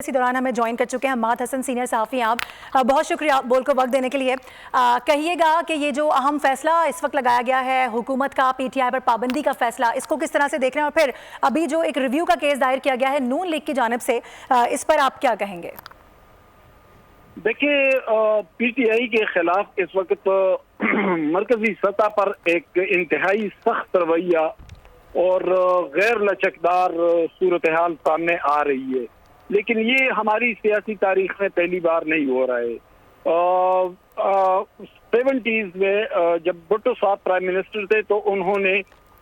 इसी दौरान हमें ज्वाइन कर चुके हैं हम्माद हसन, सीनियर सहाफ़ी। आप बहुत शुक्रिया बोल को वक्त देने के लिए। कहिएगा कि ये जो अहम फैसला इस वक्त लगाया गया है हुकूमत का पीटीआई पर पाबंदी का फैसला, इसको किस तरह से देख रहे हैं, और फिर अभी जो एक रिव्यू का केस दायर किया गया है नून लीग की जानिब से, इस पर आप क्या कहेंगे? देखिए, पीटीआई के खिलाफ इस वक्त मरकजी सतह पर एक इंतहाई सख्त रवैया और गैर लचकदार सूरत हाल सामने आ रही है, लेकिन ये हमारी सियासी तारीख में पहली बार नहीं हो रहा है। 70s में जब भुट्टो साहब प्राइम मिनिस्टर थे तो उन्होंने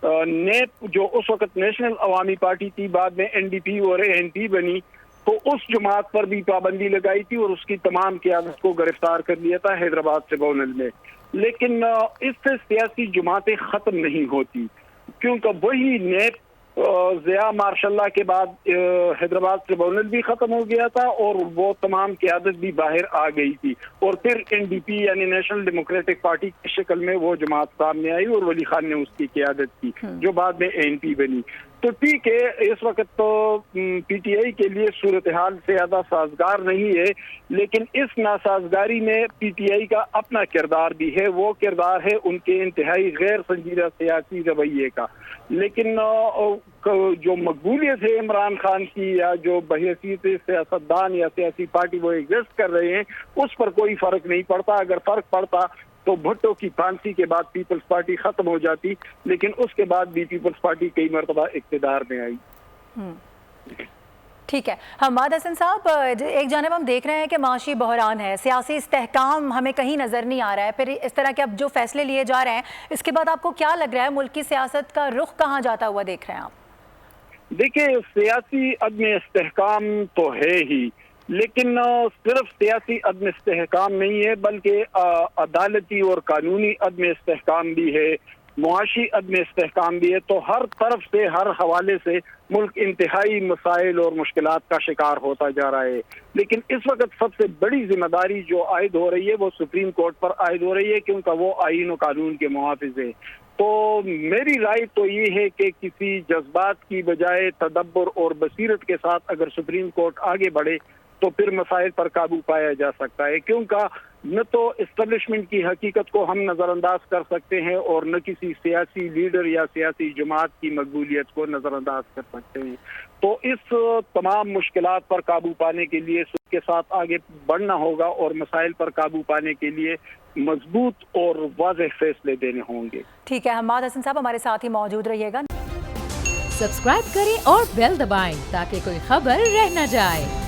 नेप, जो उस वक्त नेशनल अवामी पार्टी थी, बाद में एनडीपी और एएनपी बनी, तो उस जमात पर भी पाबंदी लगाई थी और उसकी तमाम क़यादत को गिरफ्तार कर लिया था हैदराबाद ट्रिब्यूनल में। लेकिन इससे सियासी जमातें ख़त्म नहीं होती, क्योंकि वही नेप ज़िया मार्शल्ला के बाद हैदराबाद ट्रिब्यूनल भी ख़त्म हो गया था और वो तमाम क़यादत भी बाहर आ गई थी, और फिर एनडीपी यानी नेशनल डेमोक्रेटिक पार्टी की शक्ल में वो जमात सामने आई और वली खान ने उसकी क़यादत की, जो बाद में एएनपी बनी। तो ठीक है, इस वक्त तो पीटीआई के लिए सूरत हाल से ज़्यादा साजगार नहीं है, लेकिन इस नासाजगारी में पीटीआई का अपना किरदार भी है। वो किरदार है उनके इंतहाई गैर संजीदा सियासी रवैये का। लेकिन जो मकबूलियत है इमरान खान की, या जो बहैसियत सियासतदान या सियासी पार्टी वो एग्जिस्ट कर रहे हैं, उस पर कोई फ़र्क नहीं पड़ता। अगर फ़र्क पड़ता तो भुट्टो की फांसी के बाद पीपल्स पार्टी खत्म हो जाती, लेकिन उसके बाद भी पीपल्स पार्टी कई मरतबा इक़्तिदार में आई। ठीक है हम्माद हसन साहब, एक जानब हम देख रहे हैं कि माशी बहरान है, सियासी इस्तेहकाम हमें कहीं नज़र नहीं आ रहा है, फिर इस तरह के अब जो फैसले लिए जा रहे हैं, इसके बाद आपको क्या लग रहा है मुल्क की सियासत का रुख कहाँ जाता हुआ देख रहे हैं आप? देखिए, सियासी अदम इस्तेहकाम तो है ही, लेकिन सिर्फ सियासी अदम इस्तेहकाम नहीं है, बल्कि अदालती और कानूनी अदम इस्तेहकाम भी है, मुआशी अदम इस्तेहकाम भी है। तो हर तरफ से, हर हवाले से मुल्क इंतहाई मसाइल और मुश्किलात का शिकार होता जा रहा है। लेकिन इस वक्त सबसे बड़ी जिम्मेदारी जो आयद हो रही है वो सुप्रीम कोर्ट पर आयद हो रही है, क्योंकि वो आईन और कानून के मुहाफिज है। तो मेरी राय तो ये है कि किसी जज्बात की बजाय तदब्बर और बसीरत के साथ अगर सुप्रीम कोर्ट आगे बढ़े तो फिर मसाइल पर काबू पाया जा सकता है, क्योंकि न तो इस्टेब्लिशमेंट की हकीकत को हम नज़रअंदाज कर सकते हैं और न किसी सियासी लीडर या सियासी जमात की मकबूलियत को नज़रअंदाज कर सकते हैं। तो इस तमाम मुश्किलात पर काबू पाने के लिए सबके साथ आगे बढ़ना होगा और मसाइल पर काबू पाने के लिए मजबूत और वाज़ेह फैसले देने होंगे। ठीक है हम्माद हसन साहब, हमारे साथ ही मौजूद रहिएगा। सब्सक्राइब करें और बेल दबाएं ताकि कोई खबर रह न जाए।